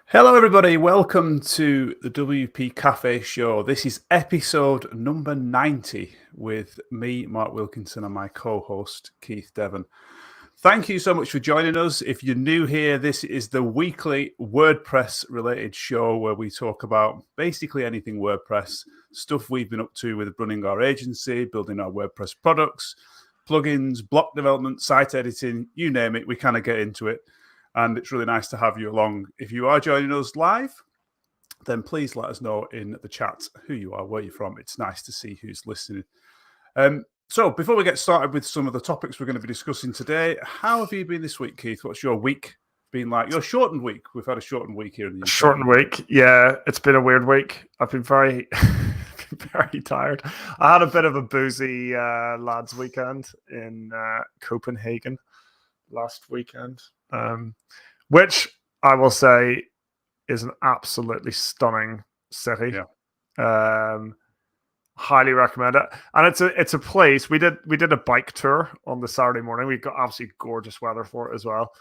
Hello, everybody. Welcome to the WP Café show. This is episode number 90 with me, Mark Wilkinson, and my co-host, Keith Devon. Thank you so much for joining us. If you're new here, this is the weekly WordPress-related show where we talk about basically anything WordPress, stuff we've been up to with running our agency, building our WordPress products, plugins, block development, site editing, you name it, we kind of get into it. And it's really nice to have you along. If you are joining us live, then please let us know in the chat who you are, where you're from. It's nice to see who's listening. So before we get started with some of the topics we're going to be discussing today, how have you been this week, Keith? What's your week been like? Your shortened week. We've had a shortened week here in the UK. Shortened week. Yeah, it's been a weird week. I've been very, very tired. I had a bit of a boozy lads weekend in Copenhagen last weekend, which I will say is an absolutely stunning city. Yeah. Highly recommend it. And it's a place we did a bike tour on the Saturday morning. We got absolutely gorgeous weather for it as well.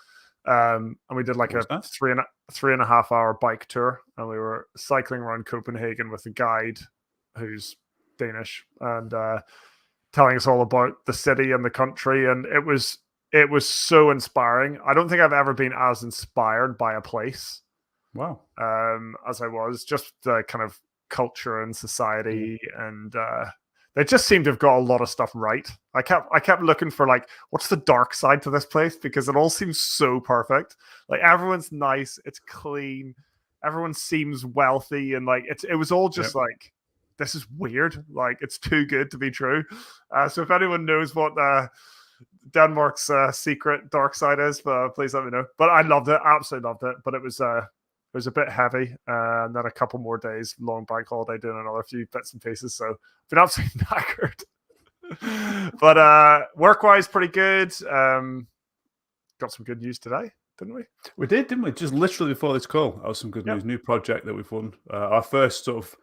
And we did like a 3.5 hour bike tour, and we were cycling around Copenhagen with a guide who's Danish and telling us all about the city and the country. And it was so inspiring. I don't think I've ever been as inspired by a place. Wow. As I was, just the kind of culture and society, and they just seem to have got a lot of stuff right. I kept looking for like, what's the dark side to this place, because it all seems so perfect. Like everyone's nice, it's clean, everyone seems wealthy, and like it was all just like, this is weird, like it's too good to be true. So if anyone knows what Denmark's secret dark side is, please let me know. But I loved it, absolutely loved it. But it was a bit heavy, and then a couple more days, long bank holiday, doing another few bits and pieces. So I've been absolutely knackered. But work-wise, pretty good. Got some good news today, didn't we? We did, didn't we? Just literally before this call, that was some good news. New project that we've won. Our first sort of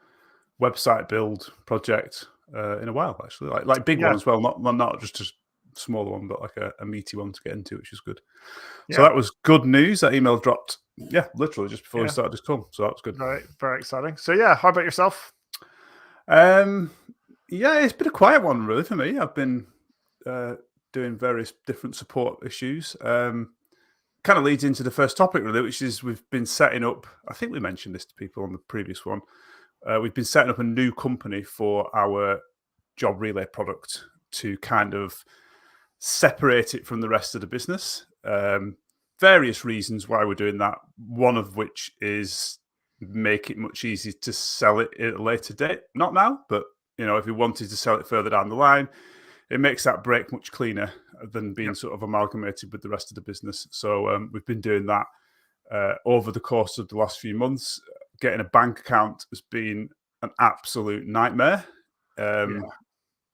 website build project in a while, actually. Like big one as well, not just a smaller one, but like a meaty one to get into, which is good. So that was good news. That email dropped, literally just before we started this call. So that was good. Very, very exciting. So how about yourself? It's been a quiet one really for me. I've been doing various different support issues. Kind of leads into the first topic really, which is we've been setting up, I think we mentioned this to people on the previous one, we've been setting up a new company for our JobRelay product to kind of separate it from the rest of the business. Various reasons why we're doing that, one of which is make it much easier to sell it at a later date. Not now, but if we wanted to sell it further down the line, it makes that break much cleaner than being sort of amalgamated with the rest of the business. So we've been doing that over the course of the last few months. Getting a bank account has been an absolute nightmare.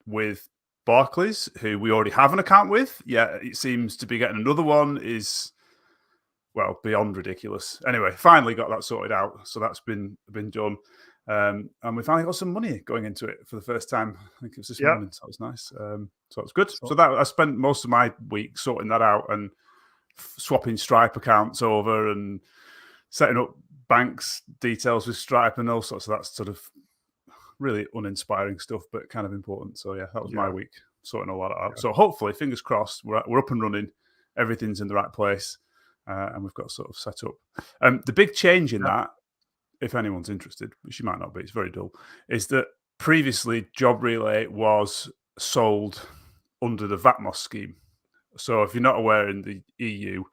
With Barclays, who we already have an account with, it seems to be getting another one is, well, beyond ridiculous. Anyway, finally got that sorted out. So that's been done. And we finally got some money going into it for the first time. I think it was this morning, so that was nice. So it's good. So that I spent most of my week sorting that out and swapping Stripe accounts over and setting up banks details with Stripe and all sorts of that sort of really uninspiring stuff, but kind of important. So that was my week, sorting all that out. So hopefully, fingers crossed, we're up and running. Everything's in the right place, and we've got sort of set up. The big change in that, if anyone's interested, which you might not be, it's very dull, is that previously JobRelay was sold under the VATMOS scheme. So if you're not aware, in the EU,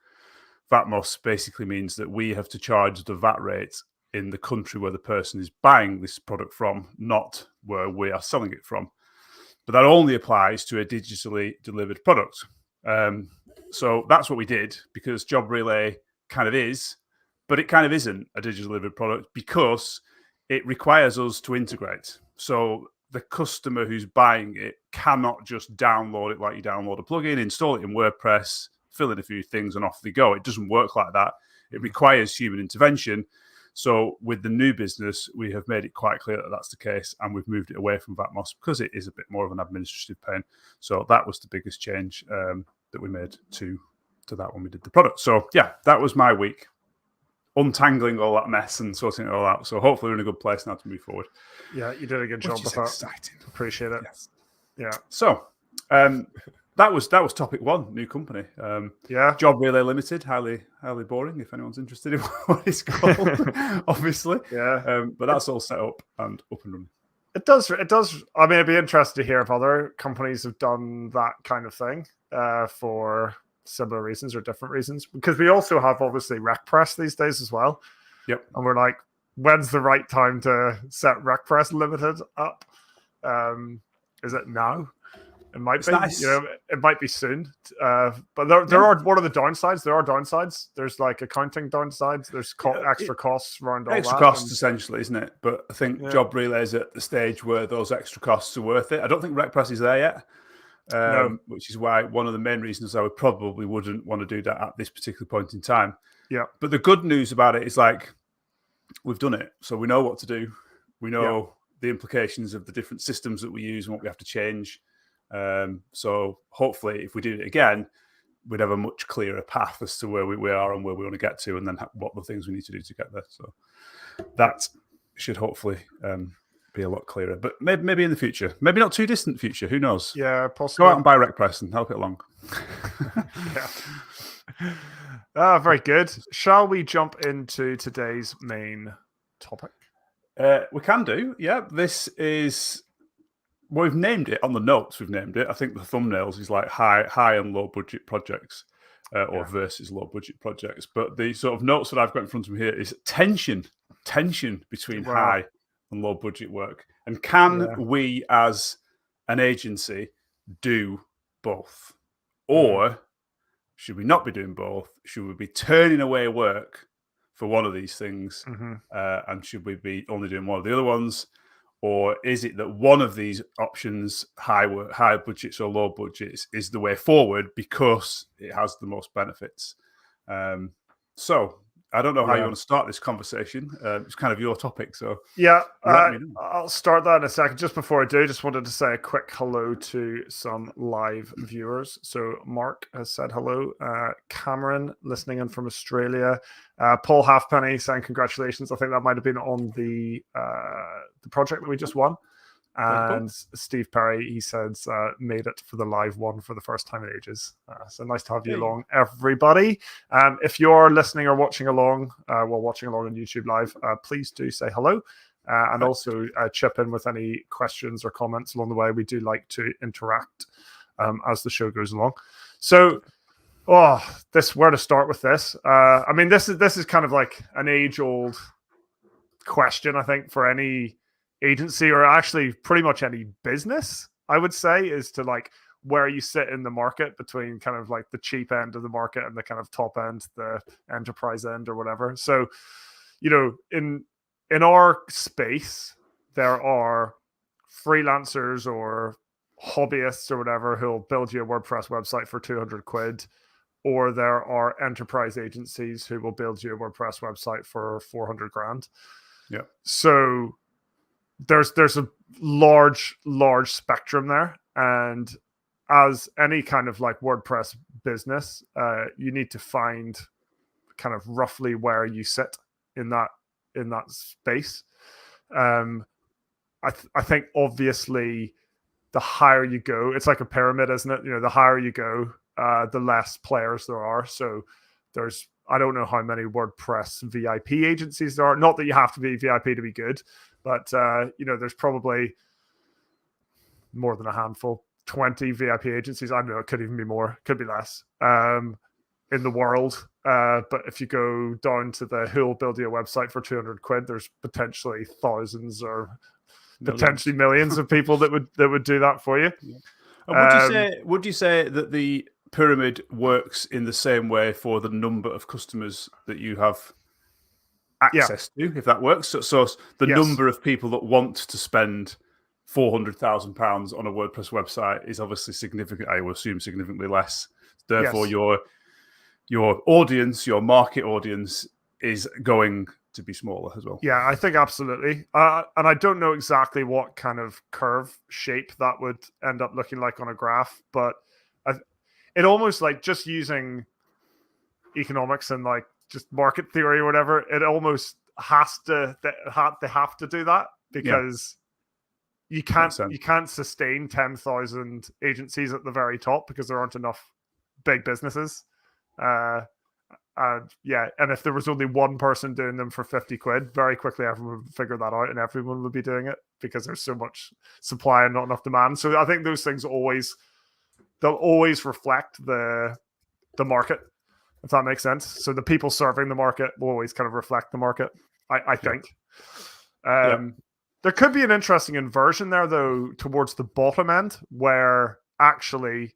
VATMOS basically means that we have to charge the VAT rate in the country where the person is buying this product from, not where we are selling it from. But that only applies to a digitally delivered product. So that's what we did, because JobRelay kind of is, but it kind of isn't a digitally delivered product because it requires us to integrate. So the customer who's buying it cannot just download it like you download a plugin, install it in WordPress, fill in a few things, and off they go. It doesn't work like that. It requires human intervention. So with the new business, we have made it quite clear that that's the case, and we've moved it away from VATMOS because it is a bit more of an administrative pain. So that was the biggest change that we made to that when we did the product. So that was my week. untangling all that mess and sorting it all out. So hopefully we're in a good place now to move forward. Yeah, you did a good job with that. Exciting. Appreciate it. Yes. Yeah. So that was topic one, new company. JobRelay Limited, highly boring if anyone's interested in what it's called, obviously. Yeah. But that's all set up and running. It does. I mean, it'd be interesting to hear if other companies have done that kind of thing for similar reasons or different reasons. Because we also have obviously RecPress these days as well. Yep. And we're like, when's the right time to set RecPress Limited up? Is it now? It might be. Nice. It might be soon. But there are. What are the downsides? There are downsides. There's like accounting downsides. There's extra costs around all that. Extra costs, essentially, isn't it? But I think JobRelay is at the stage where those extra costs are worth it. I don't think RecPress is there yet, which is why one of the main reasons I probably wouldn't want to do that at this particular point in time. Yeah. But the good news about it is like we've done it, so we know what to do. We know the implications of the different systems that we use and what we have to change. So hopefully if we do it again, we'd have a much clearer path as to where we are and where we want to get to, and then what the things we need to do to get there. So that should hopefully be a lot clearer, but maybe in the future, maybe not too distant future, who knows? Yeah, possibly. Go out and buy RecPress and help it along. Very good. Shall we jump into today's main topic? We can do. Yeah, this is. Well, we've named it on the notes. We've named it. I think the thumbnails is like high and low budget projects, or versus low budget projects. But the sort of notes that I've got in front of me here is tension between high and low budget work. And can we, as an agency, do both, or should we not be doing both? Should we be turning away work for one of these things, and should we be only doing one of the other ones? Or is it that one of these options, high budgets or low budgets, is the way forward because it has the most benefits? So I don't know how you want to start this conversation. It's kind of your topic, so I'll start that in a second. Just before I do, just wanted to say a quick hello to some live viewers. So Mark has said hello. Cameron listening in from Australia. Paul Halfpenny saying congratulations. I think that might have been on the project that we just won. And Steve Perry, he says, made it for the live one for the first time in ages. So nice to have you along, everybody. If you're listening or watching along, watching along on YouTube Live, please do say hello. And also chip in with any questions or comments along the way. We do like to interact as the show goes along. So, where to start with this? I mean, this is kind of like an age-old question, I think, for any agency or actually pretty much any business, I would say, is to like where you sit in the market between kind of like the cheap end of the market and the kind of top end, the enterprise end or whatever. So, in our space, there are freelancers or hobbyists or whatever who'll build you a WordPress website for 200 quid, or there are enterprise agencies who will build you a WordPress website for 400 grand. Yeah. So there's a large spectrum there, and as any kind of like WordPress business, you need to find kind of roughly where you sit in that space. I think obviously the higher you go, it's like a pyramid, isn't it? The higher you go, the less players there are. So I don't know how many WordPress VIP agencies there are. Not that you have to be VIP to be good, but there's probably more than a handful, 20 VIP agencies. I don't know, it could even be more, could be less, in the world. But if you go down to the who'll build you a website for 200 quid, there's potentially thousands or potentially millions of people that would do that for you. Yeah. Would you say that the pyramid works in the same way for the number of customers that you have access to, if that works? So the number of people that want to spend £400,000 on a WordPress website is obviously significant. I would assume significantly less. Therefore, your audience, your market audience, is going to be smaller as well. Yeah, I think absolutely. And I don't know exactly what kind of curve shape that would end up looking like on a graph, but it almost like just using economics and like just market theory or whatever, it almost has to, they have to do that because you can't sustain 10,000 agencies at the very top because there aren't enough big businesses. And if there was only one person doing them for 50 quid, very quickly everyone would figure that out and everyone would be doing it because there's so much supply and not enough demand. So I think those things they'll always reflect the market, if that makes sense. So the people serving the market will always kind of reflect the market, I think. There could be an interesting inversion there, though, towards the bottom end, where actually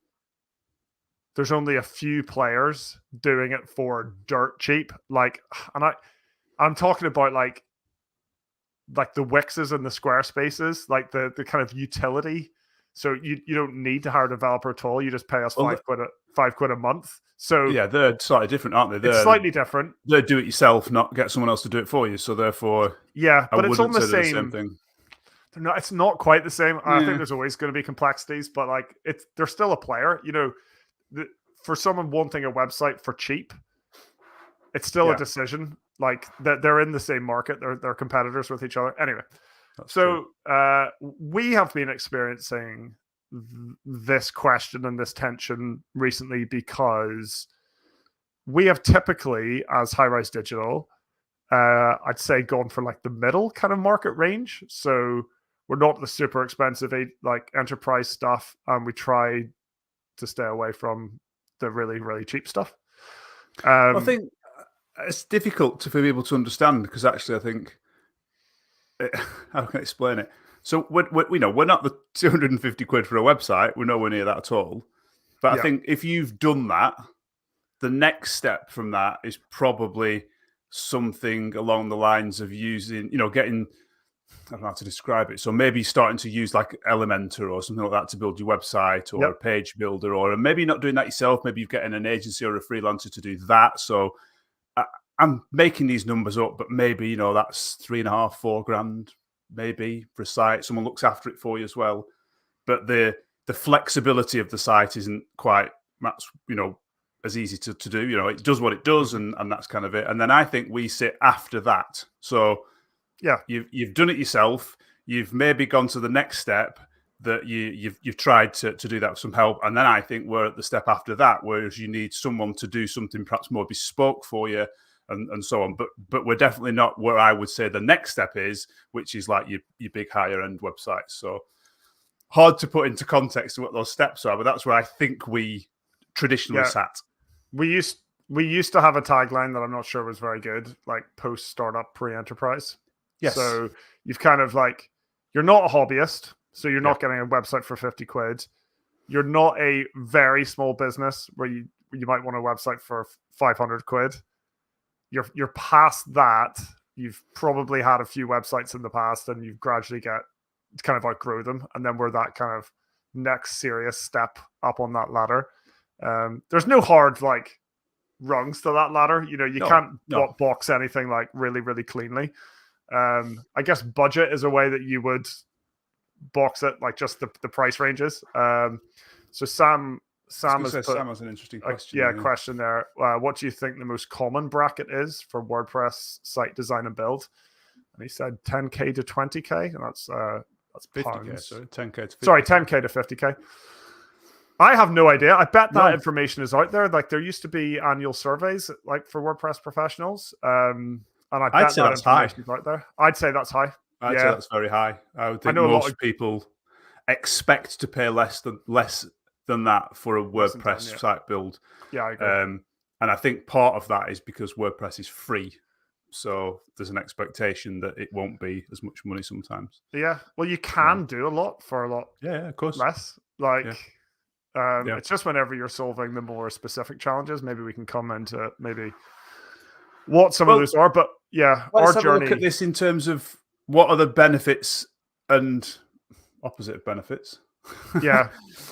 there's only a few players doing it for dirt cheap. I'm talking about like the Wixes and the Squarespaces, like the kind of utility. So you don't need to hire a developer at all. You just pay us £5 a month. So yeah, they're slightly different, aren't they? It's slightly different. They do it yourself, not get someone else to do it for you. So therefore, but it's on the same thing. It's not quite the same. I think there's always going to be complexities, but like they're still a player. For someone wanting a website for cheap, it's still a decision. Like they're in the same market. They're competitors with each other. Anyway, we have been experiencing this question and this tension recently because we have typically, as Highrise Digital, I'd say gone for like the middle kind of market range. So we're not the super expensive like enterprise stuff, and we try to stay away from the really, really cheap stuff. I think it's difficult for people to understand because actually I think how can I explain it? So we're not the 250 quid for a website. We're nowhere near that at all. But I think if you've done that, the next step from that is probably something along the lines of using, getting, I don't know how to describe it. So maybe starting to use like Elementor or something like that to build your website or a page builder, or maybe not doing that yourself. Maybe you're getting an agency or a freelancer to do that. So I'm making these numbers up, but maybe, that's $3,500, $4,000, maybe for a site. Someone looks after it for you as well. But the flexibility of the site isn't quite, as easy to do. It does what it does, and that's kind of it. And then I think we sit after that. So you've done it yourself. You've maybe gone to the next step that you've tried to do that with some help. And then I think we're at the step after that, whereas you need someone to do something perhaps more bespoke for you and so on. But we're definitely not where I would say the next step is, which is like your big higher end websites. So hard to put into context what those steps are, but that's where I think we traditionally sat. We used to have a tagline that I'm not sure was very good, like post startup, pre-enterprise. Yes. So you've kind of like, you're not a hobbyist, so you're not getting a website for 50 quid. You're not a very small business where you might want a website for 500 quid. You're past that. You've probably had a few websites in the past and you've gradually kind of outgrow them. And then we're that kind of next serious step up on that ladder. There's no hard like rungs to that ladder. You can't box anything like really, really cleanly. I guess budget is a way that you would box it, like just the price ranges. So Sam has an interesting question. Question there. What do you think the most common bracket is for WordPress site design and build? And he said 10K to 20K, and that's 50K, pounds. sorry, 10K to 50K. Sorry, 10K to 50K. I have no idea. I bet that information is out there. Like there used to be annual surveys like for WordPress professionals. And I'd say that's high. Out there. I'd say that's high. I'd say that's very high. I would think most people expect to pay less than that for a WordPress site build. Yeah, I agree. And I think part of that is because WordPress is free. So there's an expectation that it won't be as much money sometimes. Yeah. Well, you can do a lot for a lot of course. less. It's just whenever you're solving the more specific challenges, maybe we can come into maybe what some of those are. But let's have a look at this in terms of what are the benefits and opposite of benefits.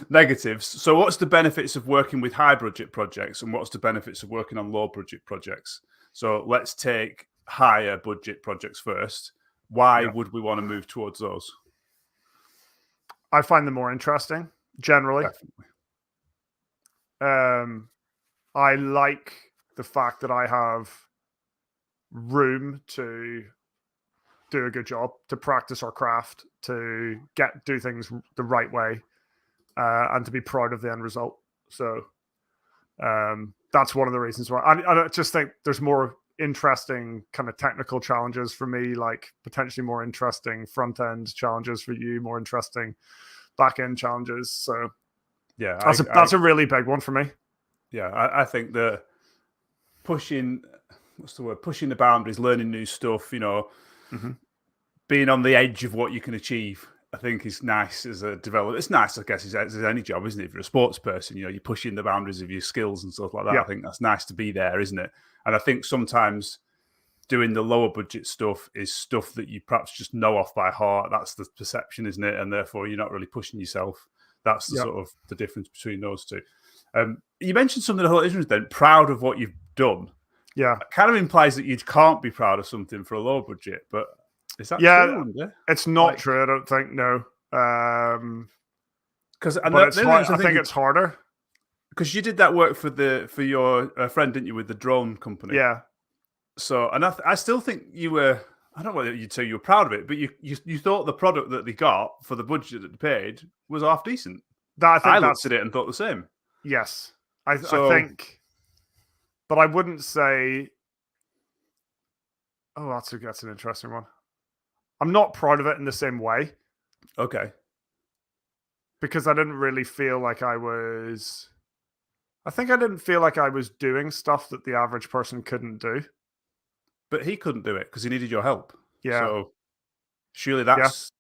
Negatives. So what's the benefits of working with high budget projects and what's the benefits of working on low budget projects? So let's take higher budget projects first. Why would we want to move towards those? I find them more interesting, generally. Definitely. I like the fact that I have room to do a good job, to practice our craft, to do things the right way, and to be proud of the end result. So that's one of the reasons why I just think there's more interesting kind of technical challenges for me, like potentially more interesting front end challenges for you, more interesting back end challenges. So yeah, that's a really big one for me. Yeah, I think that pushing the boundaries, learning new stuff, being on the edge of what you can achieve, I think is nice as a developer. It's nice, I guess, as any job, isn't it? If you're a sports person, you're pushing the boundaries of your skills and stuff like that. Yeah. I think that's nice to be there, isn't it? And I think sometimes doing the lower budget stuff is stuff that you perhaps just know off by heart. That's the perception, isn't it? And therefore you're not really pushing yourself. That's the sort of the difference between those two. You mentioned something a whole interesting, proud of what you've done. Yeah. It kind of implies that you can't be proud of something for a low budget, but is that true? It's not true, I don't think, no. Because I think it's harder. Because you did that work for your friend, didn't you, with the drone company? Yeah. So, and I still think you were, I don't know whether you'd say you were proud of it, but you thought the product that they got for the budget that they paid was half decent. I looked at it and thought the same. Yes. I think, but I wouldn't say, oh, that's an interesting one. I'm not proud of it in the same way. Okay. Because I didn't really feel like I didn't feel like I was doing stuff that the average person couldn't do. But he couldn't do it because he needed your help. Yeah. So surely that's... Yeah.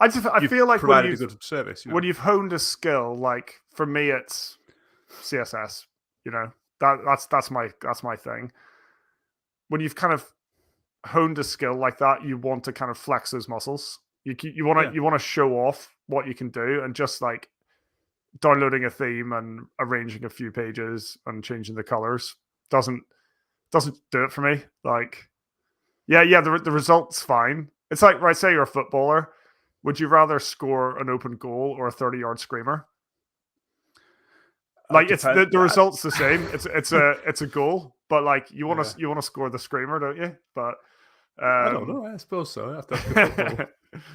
I feel like provided a good service. When you've honed a skill, like for me, it's CSS. That's my thing. When you've kind of honed a skill like that, you want to kind of flex those muscles. You want to show off what you can do, and just like downloading a theme and arranging a few pages and changing the colors doesn't do it for me. Like, the result's fine. It's like, right, say you're a footballer. Would you rather score an open goal or a 30-yard screamer? Like, it's the result's the same. It's a goal, but like you want to score the screamer, don't you? But I don't know. I suppose so. That's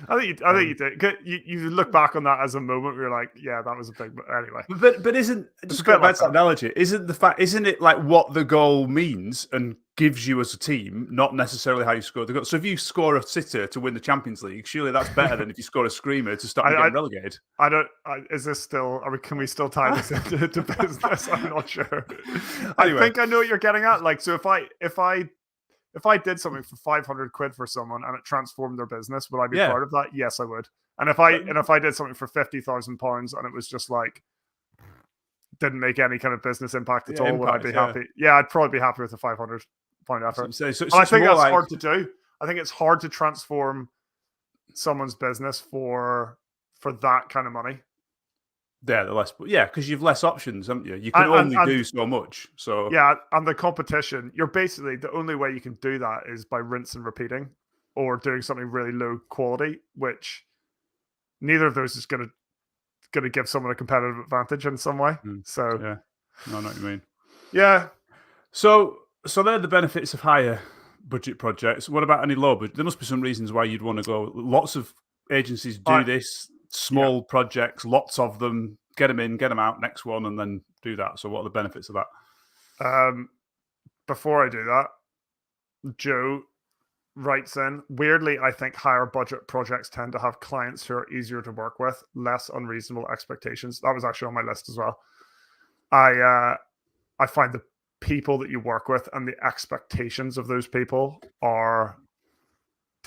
I think you did. You look back on that as a moment where you're like, yeah, that was a big. Anyway, but isn't just go back to that analogy? Isn't it like what the goal means and gives you as a team, not necessarily how you score the goal? So if you score a sitter to win the Champions League, surely that's better than if you score a screamer to stop you getting relegated. I don't. Is this still? Can we still tie this into business? I'm not sure. Anyway. I think I know what you're getting at. Like, so if I did something for 500 quid for someone and it transformed their business, would I be part of that? Yes, I would. And if I did something for £50,000 and it was just like didn't make any kind of business impact at all, would I be happy? Yeah, I'd probably be happy with a £500 effort. So I think that's hard to do. I think it's hard to transform someone's business for that kind of money. Yeah, because you've less options, haven't you? You can only do so much. So yeah, and the competition, you're basically the only way you can do that is by rinse and repeating, or doing something really low quality, which neither of those is going to give someone a competitive advantage in some way. So yeah, no, I know what you mean. Yeah. So they're the benefits of higher budget projects. What about any low budget? There must be some reasons why you'd want to go. Lots of agencies do this. Small projects, lots of them, get them in, get them out, next one, and then do that. So what are the benefits of that? Before I do that, Joe writes in, weirdly, I think higher budget projects tend to have clients who are easier to work with, less unreasonable expectations. That was actually on my list as well. I find the people that you work with and the expectations of those people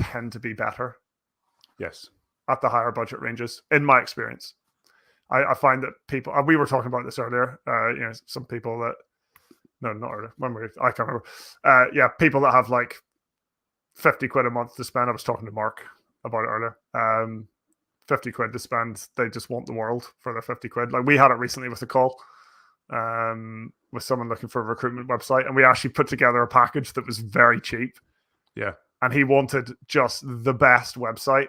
tend to be better. Yes. At the higher budget ranges, in my experience. I find that people, we were talking about this earlier, some people that, no, not earlier, I can't remember. People that have like 50 quid a month to spend. I was talking to Mark about it earlier. 50 quid to spend, they just want the world for their 50 quid. Like, we had it recently with a call with someone looking for a recruitment website, and we actually put together a package that was very cheap. Yeah. And he wanted just the best website,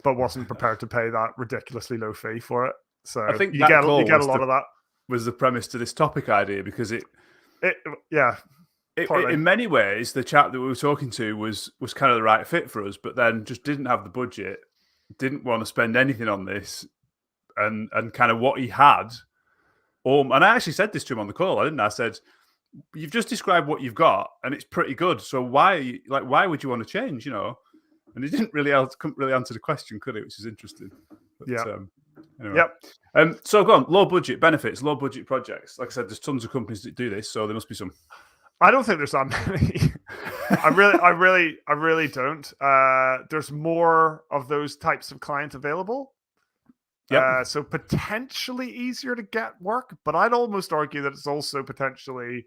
but wasn't prepared to pay that ridiculously low fee for it. So I think you get a lot of that. Was the premise to this topic idea, because it partly. In many ways, the chap that we were talking to was kind of the right fit for us, but then just didn't have the budget, didn't want to spend anything on this, and kind of what he had. And I actually said this to him on the call, didn't I? I said, "You've just described what you've got, and it's pretty good. So why would you want to change? You know?" And he couldn't really answer the question, could he? Which is interesting. But, Yeah. Anyway. Yep. So go on. Low budget benefits, low budget projects. Like I said, there's tons of companies that do this, so there must be some. I don't think there's that many. I really don't. There's more of those types of clients available. Yeah. So potentially easier to get work, but I'd almost argue that it's also potentially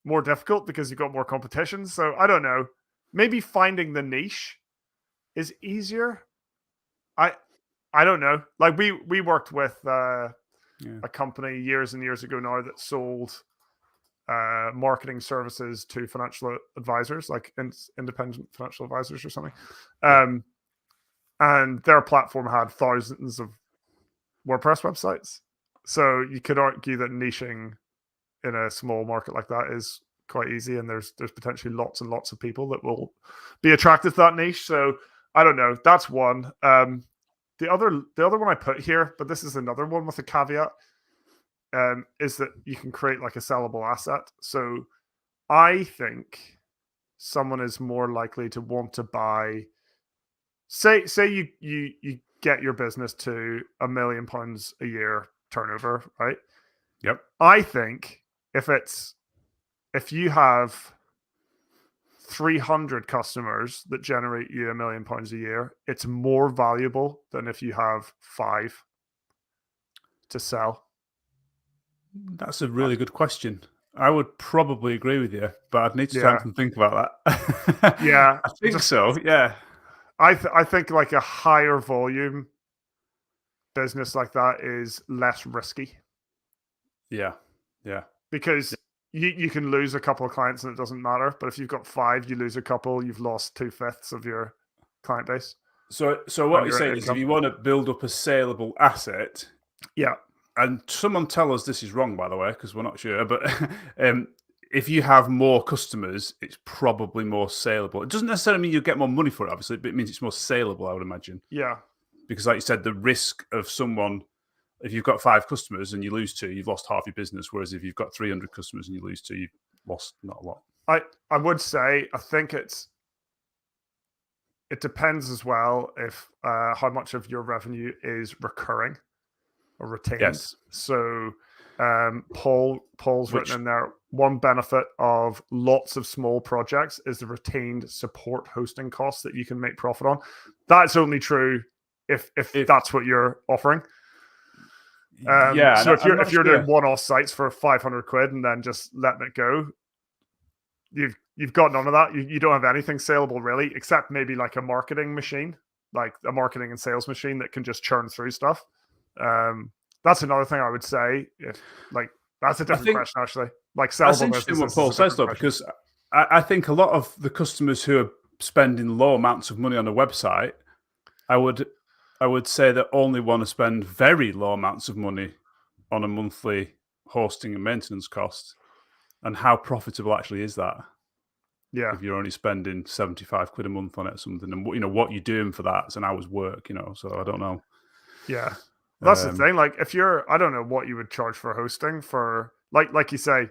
more difficult because you've got more competition. So I don't know. Maybe finding the niche is easier. I don't know. Like we worked with a company years and years ago now that sold marketing services to financial advisors, like independent financial advisors or something. And their platform had thousands of WordPress websites. So you could argue that niching in a small market like that is quite easy, and there's potentially lots and lots of people that will be attracted to that niche. So I don't know. That's one. The other one I put here, but this is another one with a caveat, is that you can create like a sellable asset. So I think someone is more likely to want to buy. Say you get your business to £1 million a year turnover, right? Yep. I think if you have 300 customers that generate you £1 million a year, it's more valuable than if you have 5 to sell. That's a really good question. I would probably agree with you, but I'd need to time to think about that. Yeah, I think so. Yeah. I think like a higher volume business like that is less risky. Yeah. Because you can lose a couple of clients and it doesn't matter. But if you've got 5, you lose a couple, you've lost 2/5 of your client base. So what you're saying is if you want to build up a saleable asset, and someone tell us this is wrong, by the way, because we're not sure, but if you have more customers, it's probably more saleable. It doesn't necessarily mean you get more money for it, obviously, but it means it's more saleable, I would imagine. Yeah. Because like you said, the risk of someone, if you've got 5 customers and you lose 2, you've lost half your business. Whereas if you've got 300 customers and you lose 2, you've lost not a lot. I would say, I think it depends as well if how much of your revenue is recurring or retained. Yes. So Paul's written in there, one benefit of lots of small projects is the retained support hosting costs that you can make profit on. That's only true if that's what you're offering. So if you're doing one-off sites for 500 quid and then just letting it go, you've got none of that. You don't have anything saleable really, except maybe like a marketing machine, like a marketing and sales machine that can just churn through stuff. That's another thing I would say. That's a different question actually. Like sellable. That's interesting what Paul says though, because I think a lot of the customers who are spending low amounts of money on a website, I would say that only want to spend very low amounts of money on a monthly hosting and maintenance cost. And how profitable actually is that? Yeah. If you're only spending 75 quid a month on it or something, and what you're doing for that is an hour's work, so I don't know. Yeah. That's the thing. Like if I don't know what you would charge for hosting for, like you say,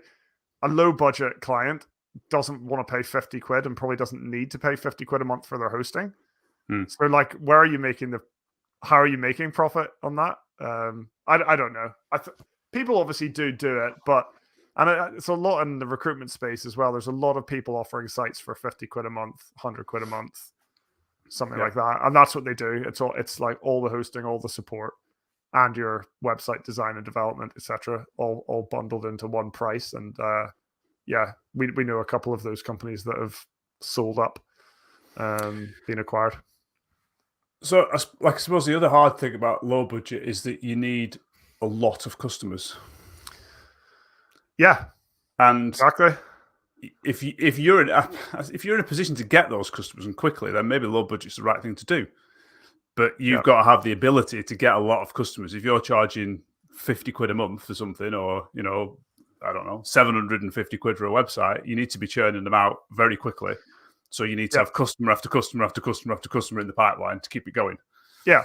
a low budget client doesn't want to pay 50 quid and probably doesn't need to pay 50 quid a month for their hosting. So like, how are you making profit on that? I don't know. People obviously do it, but it's a lot in the recruitment space as well. There's a lot of people offering sites for 50 quid a month, 100 quid a month, something like that. And that's what they do. It's like all the hosting, all the support, and your website design and development, etc., all bundled into one price. And we know a couple of those companies that have sold up, been acquired. So I suppose the other hard thing about low budget is that you need a lot of customers. Yeah, and exactly. If you're in a position to get those customers and quickly, then maybe low budget's the right thing to do. But you've got to have the ability to get a lot of customers. If you're charging 50 quid a month for something, or I don't know, 750 quid for a website, you need to be churning them out very quickly. So you need to have customer after customer after customer after customer in the pipeline to keep it going. Yeah.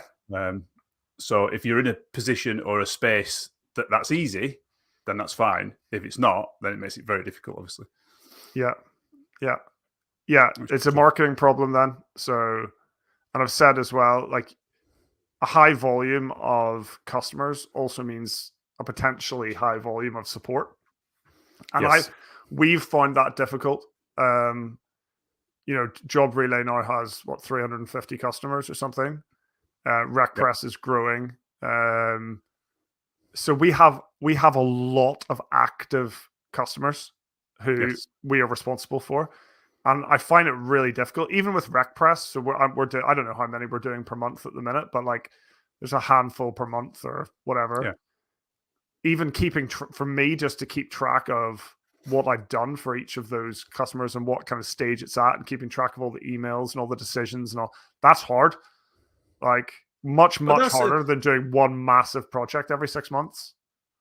So if you're in a position or a space that's easy, then that's fine. If it's not, then it makes it very difficult, obviously. Yeah. It's a marketing problem then. So, and I've said as well, like a high volume of customers also means a potentially high volume of support. And we've found that difficult. JobRelay now has 350 customers or something. RecPress is growing. So we have a lot of active customers who we are responsible for, and I find it really difficult, even with RecPress. So we're doing, I don't know how many we're doing per month at the minute, but like there's a handful per month or whatever. Yeah. Even keeping for me, just to keep track of what I've done for each of those customers and what kind of stage it's at, and keeping track of all the emails and all the decisions and all, that's hard. Like much harder than doing one massive project every 6 months.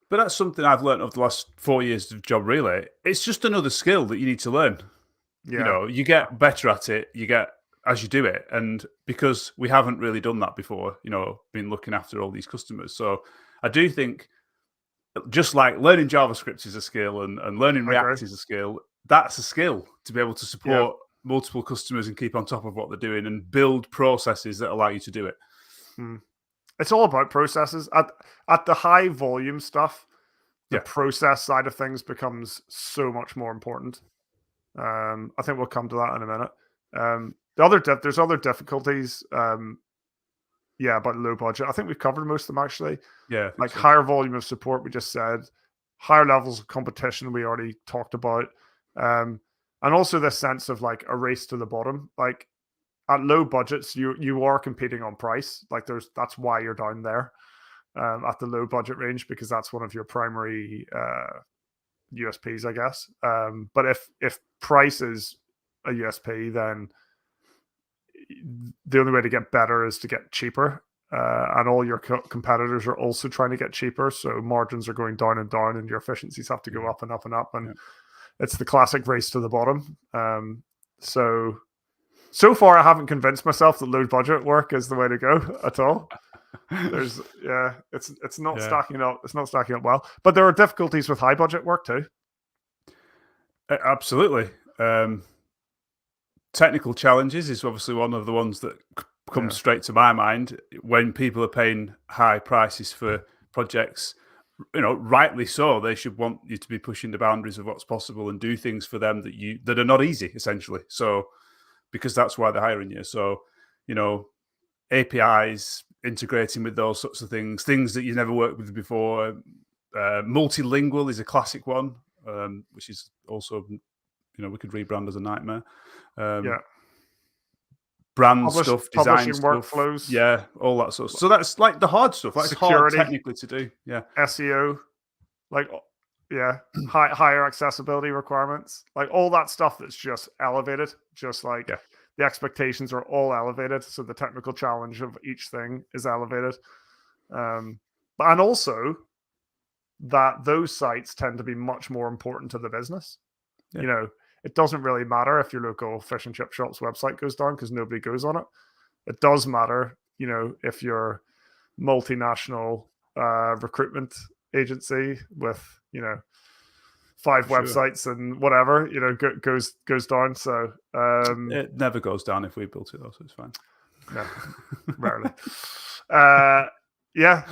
But that's something I've learned over the last 4 years of JobRelay. It's just another skill that you need to learn. Yeah. You get better at it, as you do it. And because we haven't really done that before, been looking after all these customers. So I do think, just like learning JavaScript is a skill and learning React is a skill, that's a skill to be able to support multiple customers and keep on top of what they're doing and build processes that allow you to do it. It's all about processes. At the high volume stuff, the process side of things becomes so much more important. I think we'll come to that in a minute. There's other difficulties. About low budget. I think we've covered most of them actually. Yeah. Like higher volume of support, we just said. Higher levels of competition, we already talked about. And also this sense of like a race to the bottom. Like at low budgets, you are competing on price. Like that's why you're down there at the low budget range, because that's one of your primary USPs, I guess. But if price is a USP, then the only way to get better is to get cheaper. And all your competitors are also trying to get cheaper. So margins are going down and down, and your efficiencies have to go up and up and up. And it's the classic race to the bottom. So far, I haven't convinced myself that low budget work is the way to go at all. It's not stacking up. It's not stacking up well. But there are difficulties with high budget work too. Absolutely. Technical challenges is obviously one of the ones that comes straight to my mind when people are paying high prices for projects. Rightly so, they should want you to be pushing the boundaries of what's possible and do things for them that are not easy, essentially. So, because that's why they're hiring you. So, APIs, integrating with those sorts of things that you've never worked with before. Multilingual is a classic one, which is also, we could rebrand as a nightmare. Brand stuff, design stuff, workflows, all that sort of stuff. So that's like the hard stuff. That's security, hard technically to do. SEO, higher accessibility requirements, like all that stuff that's just elevated. Just like the expectations are all elevated, so the technical challenge of each thing is elevated. And also that those sites tend to be much more important to the business. It doesn't really matter if your local fish and chip shop's website goes down because nobody goes on it. It does matter, if your multinational recruitment agency with, 5 websites and whatever, goes down. So it never goes down if we built it, though, so it's fine. No, rarely.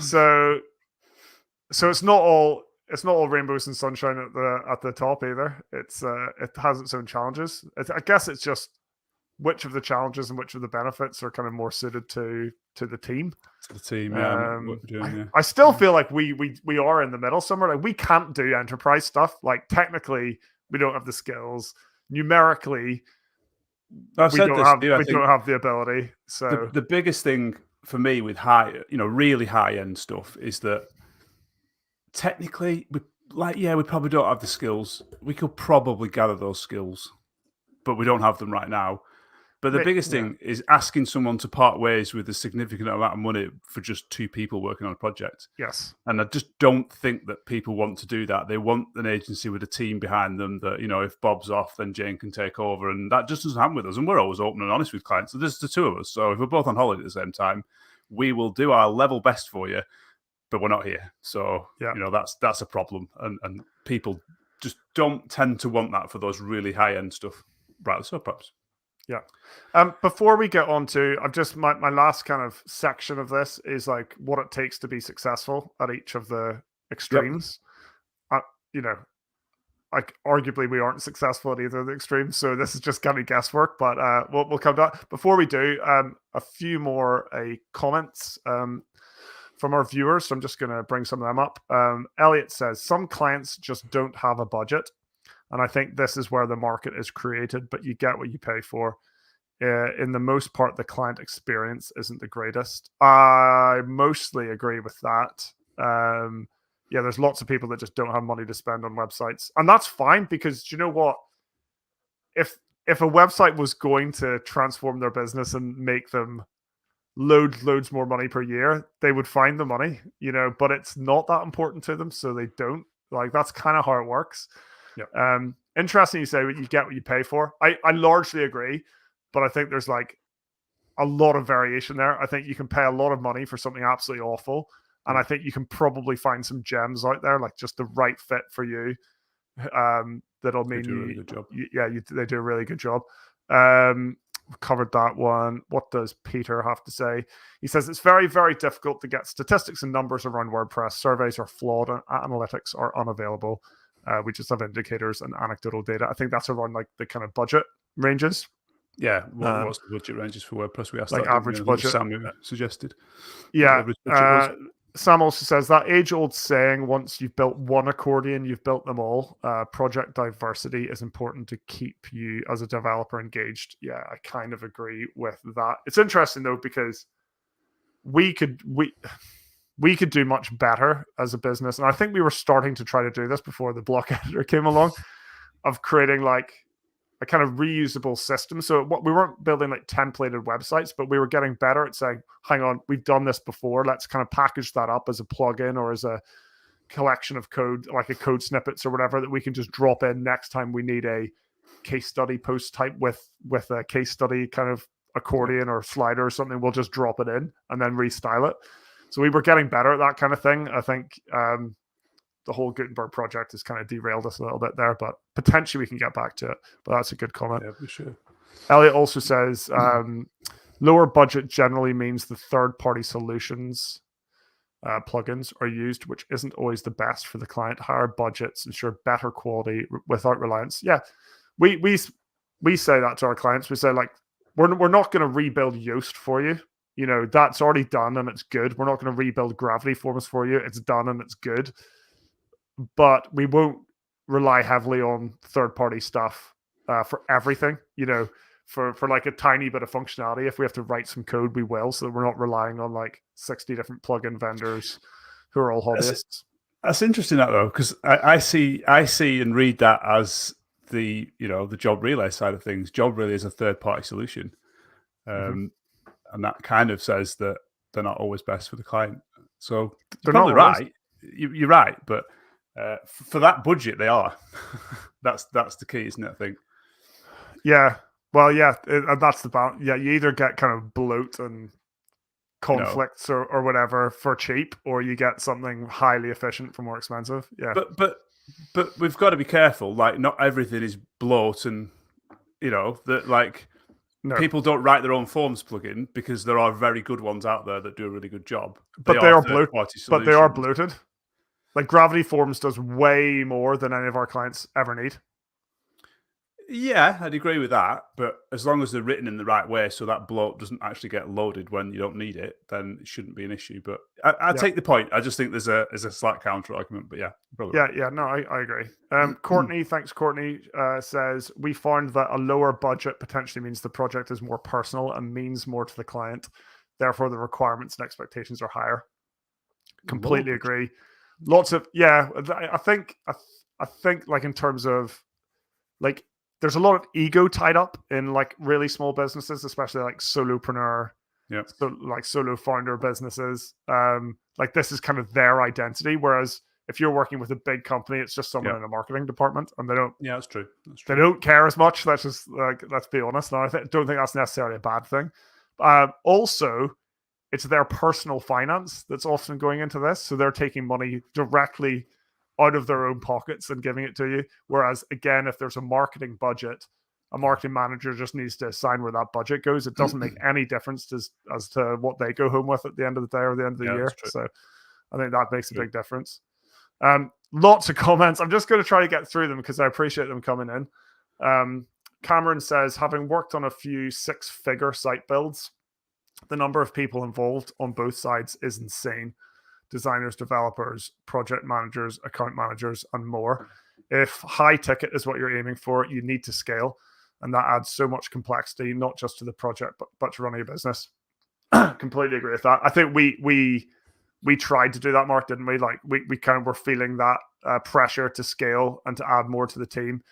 So it's not all rainbows and sunshine at the top either. It has its own challenges. I guess it's just which of the challenges and which of the benefits are kind of more suited to the team. To the team, what we're doing, I still feel like we are in the middle somewhere. Like we can't do enterprise stuff. Like technically, we don't have the skills. Numerically, we don't have the ability. So the biggest thing for me with really high end stuff is that technically, we probably don't have the skills. We could probably gather those skills, but we don't have them right now But the biggest thing is asking someone to part ways with a significant amount of money for just 2 people working on a project. Yes. And I just don't think that people want to do that. They want an agency with a team behind them that, if Bob's off, then Jane can take over. And that just doesn't happen with us. And we're always open and honest with clients. So there's the 2 of us. So if we're both on holiday at the same time, we will do our level best for you, but we're not here. So, that's a problem. And people just don't tend to want that for those really high-end stuff. Right, so perhaps. Yeah. Before we get on to, I've just my last kind of section of this is like what it takes to be successful at each of the extremes. Like arguably we aren't successful at either of the extremes, so this is just kind of guesswork. But we'll come to that. Before we do, a few more comments from our viewers. So I'm just going to bring some of them up. Elliot says some clients just don't have a budget. And I think this is where the market is created, but you get what you pay for. In the most part, the client experience isn't the greatest. I mostly agree with that. There's lots of people that just don't have money to spend on websites. And that's fine because, do you know what? If a website was going to transform their business and make them loads more money per year, they would find the money, but it's not that important to them, so they don't. Like, that's kind of how it works. Yeah. Interesting you say you get what you pay for. I largely agree, but I think there's like a lot of variation there. I think you can pay a lot of money for something absolutely awful, and I think you can probably find some gems out there, like just the right fit for you. That'll mean they do a really good job. They do a really good job. We've covered that one. What does Peter have to say? He says it's very, very difficult to get statistics and numbers around WordPress. Surveys are flawed and analytics are unavailable. We just have indicators and anecdotal data. I think that's around like the kind of budget ranges. Yeah, what's the budget ranges for WordPress? We asked like that, average budget. Sam suggested. Yeah. Sam also says that age-old saying, once you've built one accordion, you've built them all. Project diversity is important to keep you as a developer engaged. Yeah, I kind of agree with that. It's interesting though, because we could do much better as a business. And I think we were starting to try to do this before the block editor came along, of creating like a kind of reusable system. So we weren't building like templated websites, but we were getting better at saying, hang on, we've done this before. Let's kind of package that up as a plugin or as a collection of code, like a code snippets or whatever, that we can just drop in next time we need a case study post type with a case study kind of accordion or slider or something. We'll just drop it in and then restyle it. So we were getting better at that kind of thing. I think the whole Gutenberg project has kind of derailed us a little bit there, but potentially we can get back to it. But that's a good comment. Yeah, for sure. Elliot also says lower budget generally means the third-party solutions plugins are used, which isn't always the best for the client. Higher budgets ensure better quality without reliance. Yeah, we say that to our clients. We say, like, we're not going to rebuild Yoast for you. That's already done and it's good. We're not going to rebuild Gravity Forms for you. It's done and it's good. But we won't rely heavily on third-party stuff for everything. For like a tiny bit of functionality, if we have to write some code, we will, so that we're not relying on like 60 different plugin vendors who are all hobbyists. That's interesting, that though, because I see and read that as the the JobRelay side of things. JobRelay is a third-party solution, and that kind of says that they're not always best for the client. So you're probably right. You're right, but for that budget, they are. That's the key, isn't it? I think. Yeah. Well, yeah, that's the balance. Yeah, you either get kind of bloat and conflicts or whatever for cheap, or you get something highly efficient for more expensive. Yeah. But we've got to be careful. Like, not everything is bloat, and that like. No. People don't write their own forms plugin, because there are very good ones out there that do a really good job. But they are bloated. But they are bloated. Like Gravity Forms does way more than any of our clients ever need. Yeah, I'd agree with that. But as long as they're written in the right way, so that bloat doesn't actually get loaded when you don't need it, then it shouldn't be an issue. But I take the point. I just think there's a slight counter argument. But yeah, probably. Yeah. No, I agree. Courtney, thanks. Courtney says we found that a lower budget potentially means the project is more personal and means more to the client. Therefore, the requirements and expectations are higher. Completely agree. Lots of I think like in terms of like there's a lot of ego tied up in like really small businesses, especially like solopreneur, so like solo founder businesses. Like this is kind of their identity. Whereas if you're working with a big company, it's just someone in a marketing department, and they don't. Yeah, that's true. They don't care as much. Let's just let's be honest. Now, don't think that's necessarily a bad thing. Also, it's their personal finance that's often going into this, so they're taking money directly out of their own pockets and giving it to you. Whereas, again, if there's a marketing budget, a marketing manager just needs to assign where that budget goes. It doesn't make any difference as to what they go home with at the end of the day or the end of the year. So I think that makes a big difference. Lots of comments. I'm just going to try to get through them because I appreciate them coming in. Cameron says, having worked on a few 6-figure site builds, the number of people involved on both sides is insane. Designers, developers, project managers, account managers, and more. If high ticket is what you're aiming for, you need to scale. And that adds so much complexity, not just to the project, but to running a business. Completely agree with that. I think we tried to do that, Mark, didn't we? Like we kind of were feeling that pressure to scale and to add more to the team.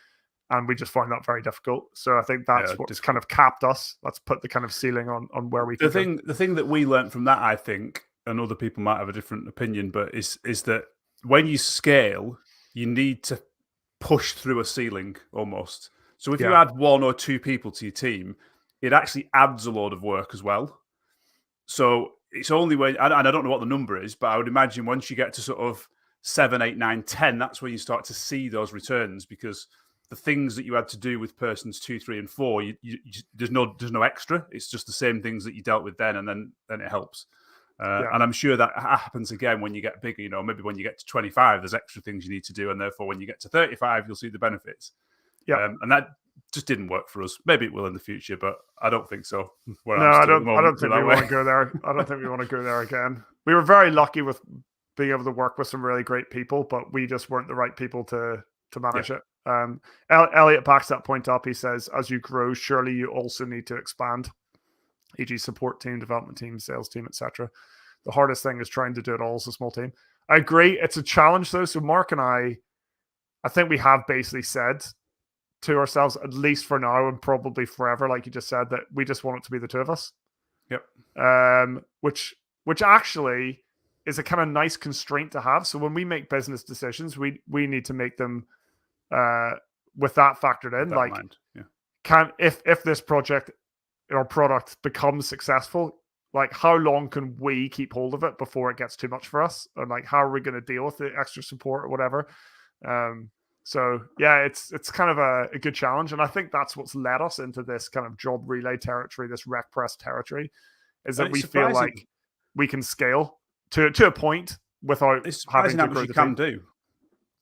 And we just found that very difficult. So I think that's what's kind of capped us. Let's put the kind of ceiling on where we can. The thing that we learned from that, I think, and other people might have a different opinion, but is that when you scale, you need to push through a ceiling almost. So if you add 1 or 2 people to your team, it actually adds a load of work as well. So it's only when, and I don't know what the number is, but I would imagine once you get to sort of 7, 8, 9, 10, that's when you start to see those returns, because the things that you had to do with persons 2, 3, and 4, there's no extra. It's just the same things that you dealt with then, and then it helps. And I'm sure that happens again when you get bigger. You know, maybe when you get to 25, there's extra things you need to do, and therefore when you get to 35, you'll see the benefits. And that just didn't work for us. Maybe it will in the future, but I don't think so. I don't think we want to go there. I don't think we want to go there again. We were very lucky with being able to work with some really great people, but we just weren't the right people to manage it. Elliot backs that point up. He says, as you grow, surely you also need to expand, e.g. support team, development team, sales team, etc. The hardest thing is trying to do it all as a small team. I agree. It's a challenge though. So Mark and I think we have basically said to ourselves, at least for now and probably forever, like you just said, that we just want it to be the two of us. Which actually is a kind of nice constraint to have. So when we make business decisions, we need to make them with that factored in. Like, if this project or product becomes successful, like how long can we keep hold of it before it gets too much for us? And like, how are we going to deal with the extra support or whatever? So yeah, it's kind of a good challenge. And I think that's what's led us into this kind of JobRelay territory, this RecPress territory, is that we feel like we can scale to a point without having to grow the team. Do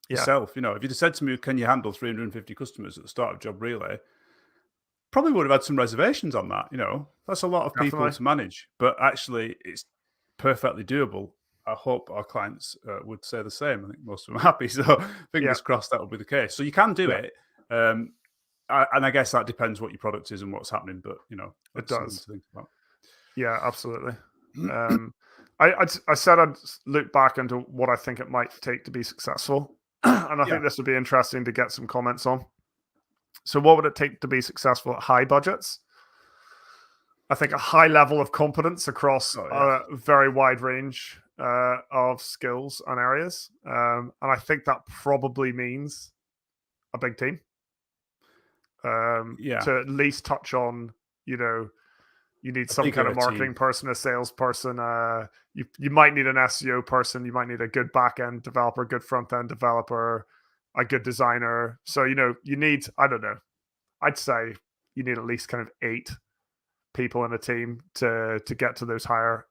yourself. You know, if you'd have said to me, can you handle 350 customers at the start of JobRelay? Probably would have had some reservations on that. You know, that's a lot of people to manage, but actually it's perfectly doable. I hope our clients would say the same. I think most of them are happy. So fingers crossed that will be the case. So you can do it. And I guess that depends what your product is and what's happening. But, you know, it does. To think about. Yeah, absolutely. I said I'd look back into what I think it might take to be successful. And I think this would be interesting to get some comments on. So what would it take to be successful at high budgets? I think a high level of competence across a very wide range of skills and areas. And I think that probably means a big team. To at least touch on, you know, you need some kind of marketing person, a salesperson. You might need an SEO person. You might need a good back-end developer, good front-end developer, a good designer. So, you know, you need, I don't know, I'd say you need at least kind of 8 people in a team to get to those higher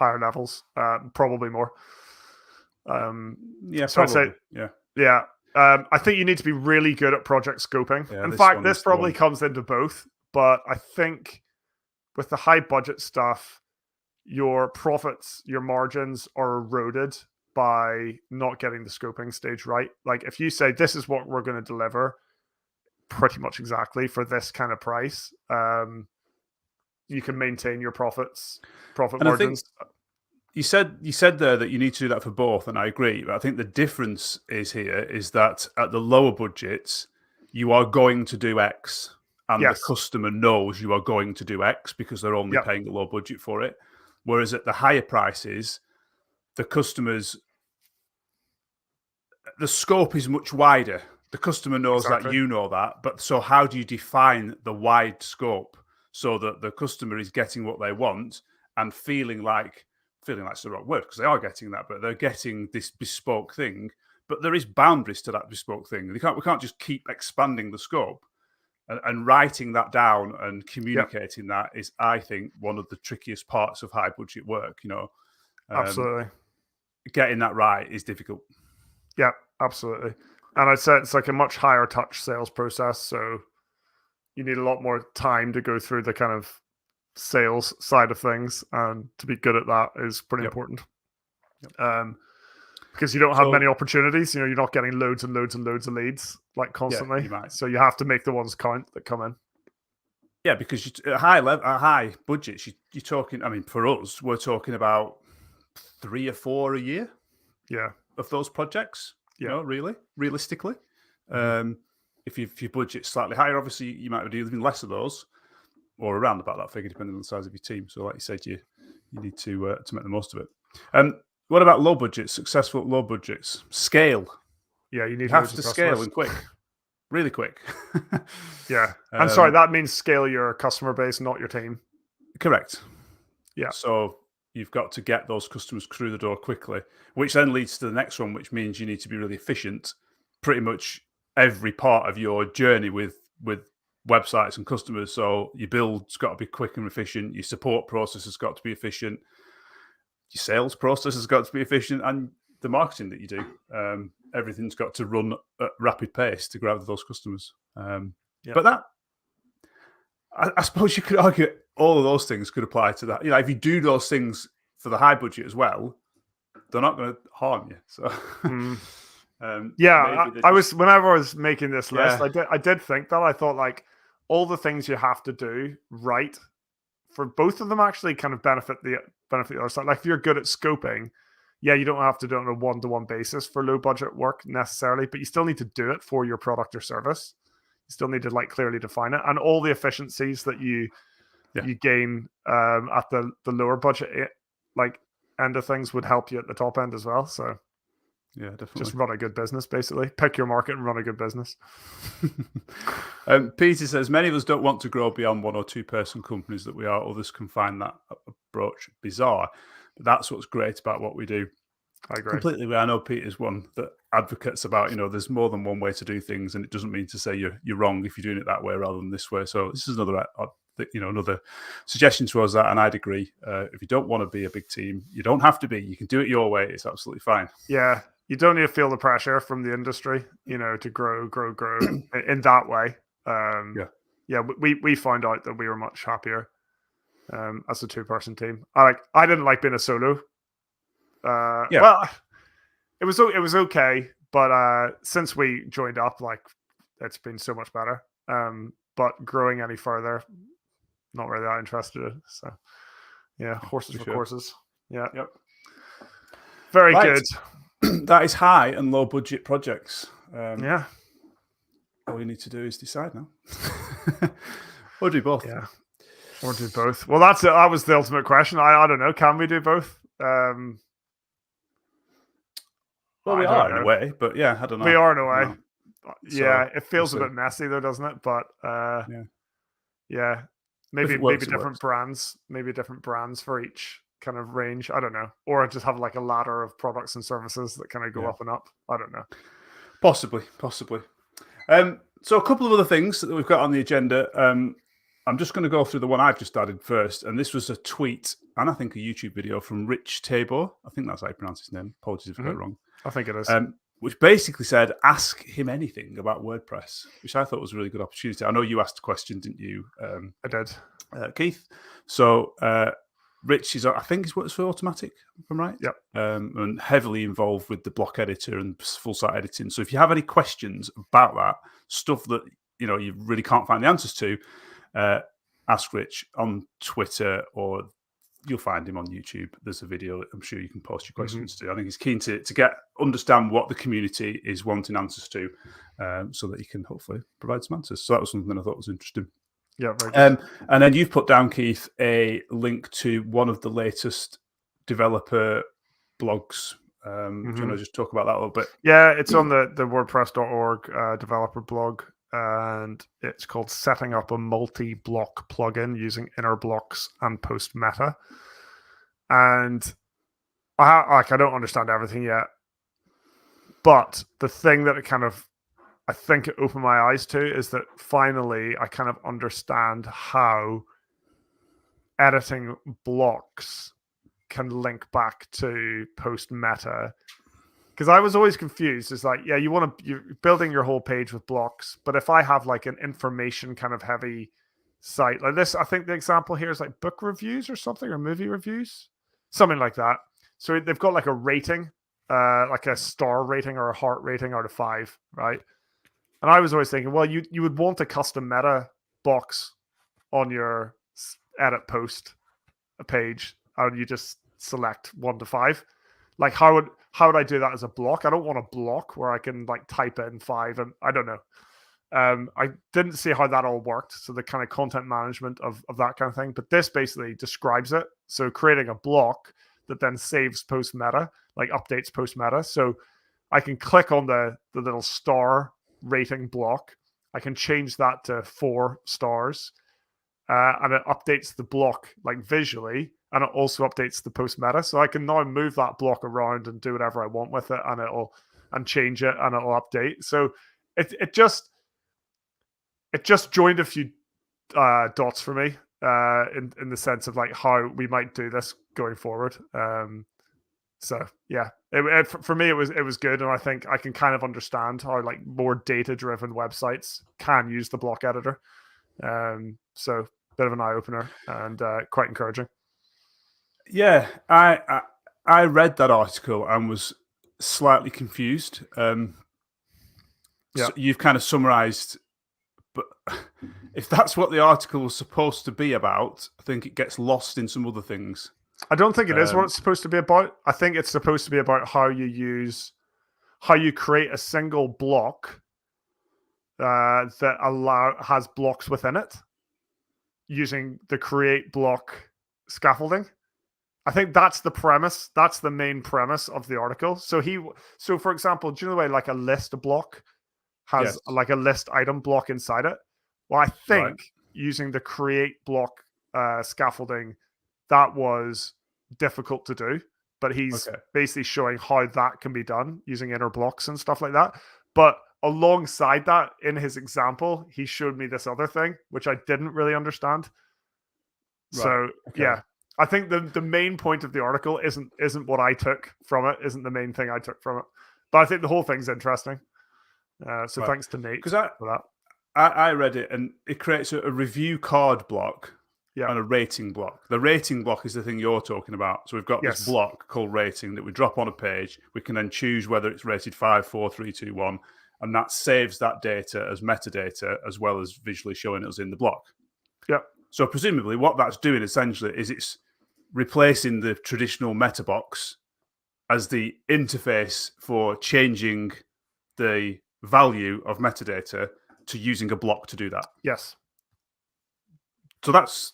levels, probably more. So I'd say, I think you need to be really good at project scoping. In fact, this probably comes into both, but I think with the high budget stuff, your profits, your margins are eroded by not getting the scoping stage right. Like if you say, this is what we're going to deliver pretty much exactly for this kind of price, you can maintain your profit margins. You said there that you need to do that for both, and I agree. But I think the difference is that at the lower budgets, you are going to do X, and Yes. the customer knows you are going to do X because they're only paying a low budget for it. Whereas at the higher prices, the scope is much wider. The customer knows that, you know that, but so how do you define the wide scope so that the customer is getting what they want and feeling like it's the wrong word because they are getting that, but they're getting this bespoke thing. But there is boundaries to that bespoke thing. We can't just keep expanding the scope, and writing that down and communicating that is, I think, one of the trickiest parts of high budget work. Absolutely. Getting that right is difficult. Yeah, absolutely. And I'd say it's like a much higher touch sales process. So you need a lot more time to go through the kind of sales side of things. And to be good at that is pretty important. Because you don't have many opportunities. You're not getting loads and loads and loads of leads like constantly. So you have to make the ones count that come in. Yeah, because at high budgets, you're talking, I mean, for us, we're talking about 3 or 4 a year. Yeah. Of those projects, realistically. If your budget's slightly higher, obviously you might be doing less of those, or around about that figure, depending on the size of your team. So, like you said, you need to make the most of it. What about low budgets? Successful low budgets, scale. Yeah, you have to scale and quick, really quick. Yeah, I'm sorry, that means scale your customer base, not your team. Correct. Yeah. So you've got to get those customers through the door quickly, which then leads to the next one, which means you need to be really efficient. Pretty much every part of your journey with websites and customers. So your build's got to be quick and efficient. Your support process has got to be efficient. Your sales process has got to be efficient, and the marketing that you do, everything's got to run at rapid pace to grab those customers. But that, I suppose you could argue all of those things could apply to that. If you do those things for the high budget as well, they're not going to harm you. So, I was, whenever I was making this list, I did think that. I thought like all the things you have to do right for both of them actually kind of benefit the other side. Like if you're good at scoping, you don't have to do it on a one-to-one basis for low budget work necessarily, but you still need to do it for your product or service. You still need to like clearly define it, and all the efficiencies that you gain at the lower budget like end of things would help you at the top end as well. So yeah, definitely. Just run a good business, basically. Pick your market and run a good business. Peter says, many of us don't want to grow beyond 1 or 2 person companies that we are. Others can find that approach bizarre. But that's what's great about what we do. I agree. Completely. I know Peter's one that advocates about, there's more than one way to do things, and it doesn't mean to say you're wrong if you're doing it that way rather than this way. So this is another suggestion towards that, and I'd agree. If you don't want to be a big team, you don't have to be. You can do it your way. It's absolutely fine. Yeah. You don't need to feel the pressure from the industry, to grow in that way. We found out that we were much happier as a 2-person team. I didn't like being a solo. Well, it was okay, but since we joined up, like it's been so much better. But growing any further, not really that interested. So horses for courses. Yeah. Yep. Very good. That is high and low budget projects. All you need to do is decide now. Or do both. Yeah. Or do both. Well, that's it. That was the ultimate question. I don't know. Can we do both? Well, we are in a way, but I don't know. We are in a way. It feels a bit messy though, doesn't it? But maybe different brands, different brands for each kind of range. I don't know. Or just have like a ladder of products and services that kind of go up and up. I don't know. Possibly. So a couple of other things that we've got on the agenda. I'm just going to go through the one I've just added first. And this was a tweet and I think a YouTube video from Rich Tabor. I think that's how you pronounce his name. Apologies if I got it wrong. I think it is. Which basically said, ask him anything about WordPress, which I thought was a really good opportunity. I know you asked a question, didn't you? I did. Keith. So Rich is, I think, works for Automatic, if I'm right. Yep. And heavily involved with the block editor and full site editing. So if you have any questions about that, stuff that you really can't find the answers to, ask Rich on Twitter or you'll find him on YouTube. There's a video that I'm sure you can post your questions to. I think he's keen to understand what the community is wanting answers to, so that he can hopefully provide some answers. So that was something I thought was interesting. Yeah, very good. And then you've put down, Keith, a link to one of the latest developer blogs. Do you want to just talk about that a little bit? Yeah, it's on the WordPress.org developer blog, and it's called Setting Up a Multi-Block Plugin Using Inner Blocks and Post Meta. And I don't understand everything yet, but the thing that I think it opened my eyes to is that finally I kind of understand how editing blocks can link back to post meta, because I was always confused. It's like, yeah, you're building your whole page with blocks, but if I have like an information kind of heavy site like this, I think the example here is like book reviews or something, or movie reviews, something like that. So they've got like a rating, like a star rating or a heart rating out of 5, right? And I was always thinking, well, you would want a custom meta box on your edit post page. How would you just select 1 to 5? Like, how would I do that as a block? I don't want a block where I can like type in 5, and I don't know. I didn't see how that all worked. So the kind of content management of that kind of thing. But this basically describes it. So creating a block that then saves post meta, like updates post meta. So I can click on the little star rating block. I can change that to 4 stars. And it updates the block like visually, and it also updates the post meta. So I can now move that block around and do whatever I want with it, and change it, and it'll update. So it just joined a few dots for me in the sense of like how we might do this going forward. So yeah, for me it was good, and I think I can kind of understand how like more data driven websites can use the block editor. So bit of an eye opener, and quite encouraging. Yeah, I read that article and was slightly confused. So you've kind of summarized, but if that's what the article was supposed to be about, I think it gets lost in some other things. I don't think it is what it's supposed to be about. I think it's supposed to be about how you create a single block that has blocks within it using the create block scaffolding. I think that's the premise. That's the main premise of the article. So for example, do you know the way like a list block has like a list item block inside it? Well, I think using the create block scaffolding, that was difficult to do, but he's basically showing how that can be done using inner blocks and stuff like that. But alongside that, in his example, he showed me this other thing, which I didn't really understand. Yeah, I think the main point of the article isn't what I took from it, isn't the main thing I took from it. But I think the whole thing's interesting. So thanks to Nate for that. I read it, and it creates a review card block and a rating block. The rating block is the thing you're talking about. So we've got this block called rating that we drop on a page. We can then choose whether it's rated 5, 4, 3, 2, 1, and that saves that data as metadata as well as visually showing us in the block. Yep. So presumably what that's doing essentially is it's replacing the traditional meta box as the interface for changing the value of metadata to using a block to do that. Yes. So that's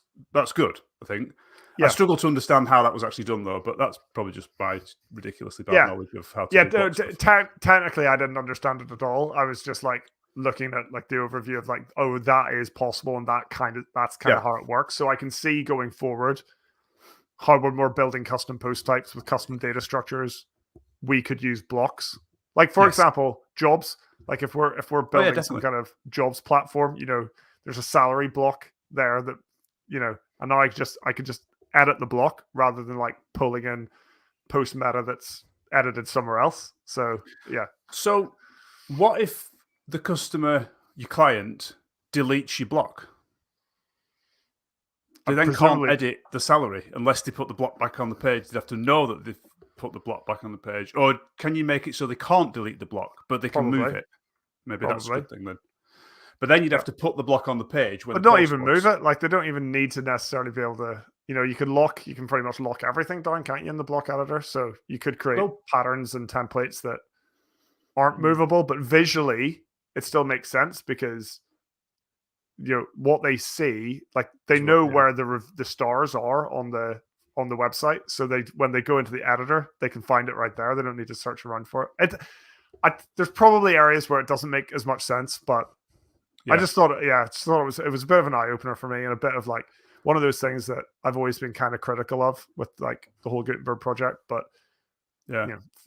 good, I think. Yeah. I struggle to understand how that was actually done, though, but that's probably just my ridiculously bad knowledge of how to do technically, I didn't understand it at all. I was just like looking at like the overview of like, oh, that is possible, and that's kind of how it works. So I can see going forward how when we're building custom post types with custom data structures, we could use blocks. Like for example, jobs. Like if we're building some kind of jobs platform, there's a salary block there that, and now I could just edit the block rather than like pulling in post meta that's edited somewhere else. So yeah. So what if the customer, your client, deletes your block? They then can't edit the salary unless they put the block back on the page. They have to know that they've put the block back on the page. Or can you make it so they can't delete the block, but they can move it? Maybe that's a good thing then. But then you'd have to put the block on the page. But not even move it. Like they don't even need to necessarily be able to you can pretty much lock everything down, can't you, in the block editor? So you could create patterns and templates that aren't movable, but visually it still makes sense because what they see, like they know where the stars are on the website, so when they go into the editor, they can find it right there. They don't need to search around for it. There's probably areas where it doesn't make as much sense, but I just thought, it was a bit of an eye opener for me, and a bit of like one of those things that I've always been kind of critical of with like the whole Gutenberg project, but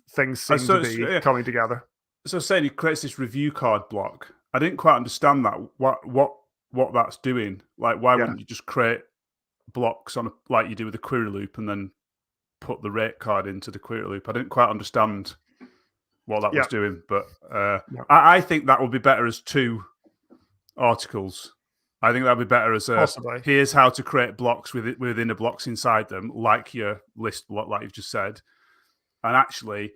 things seem to be coming together. So saying he creates this review card block, I didn't quite understand that. What that's doing? Like, why wouldn't you just create blocks on like you do with the query loop and then put the rate card into the query loop? I didn't quite understand what that was doing, but I think that would be better as 2 articles. I think that'd be better as possibly. Here's how to create blocks within the blocks inside them, like your list block, like you've just said, and actually.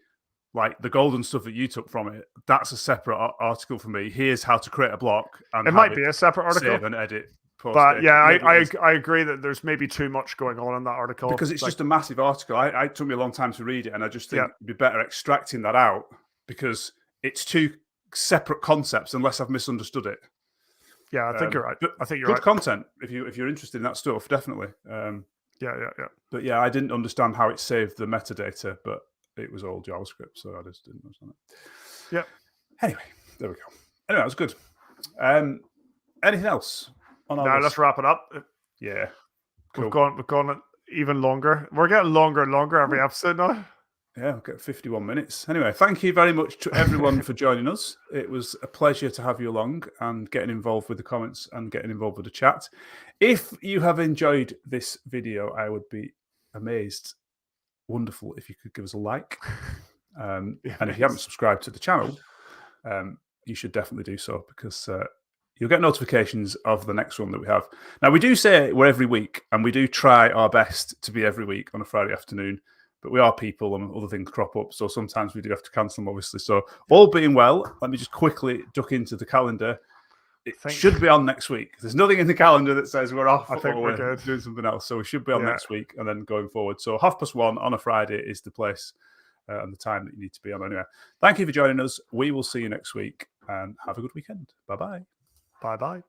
Like the golden stuff that you took from it, that's a separate article for me. Here's how to create a block. And it might be a separate article. Save and edit. But I agree that there's maybe too much going on in that article. Because it's just a massive article. It took me a long time to read it, and I just think it'd be better extracting that out because it's 2 separate concepts unless I've misunderstood it. Yeah, I think you're right. I think you're good right. content if you're interested in that stuff, definitely. Yeah. But I didn't understand how it saved the metadata, but it was all JavaScript, so I just didn't understand it. Yeah. Anyway, there we go. Anyway, that was good. Anything else? Let's wrap it up. Yeah. Cool. We've gone even longer. We're getting longer and longer every episode now. Yeah, we've got 51 minutes. Anyway, thank you very much to everyone for joining us. It was a pleasure to have you along and getting involved with the comments and getting involved with the chat. If you have enjoyed this video, I would be amazed. Wonderful if you could give us a like. And if you haven't subscribed to the channel, you should definitely do so because you'll get notifications of the next one that we have. Now, we do say we're every week, and we do try our best to be every week on a Friday afternoon, but we are people and other things crop up, so sometimes we do have to cancel them, obviously. So all being well, let me just quickly duck into the calendar. It should be on next week. There's nothing in the calendar that says we're off. I think we're good. Doing something else. So we should be on next week and then going forward. So 1:30 on a Friday is the place and the time that you need to be on. Anyway, thank you for joining us. We will see you next week and have a good weekend. Bye-bye. Bye-bye.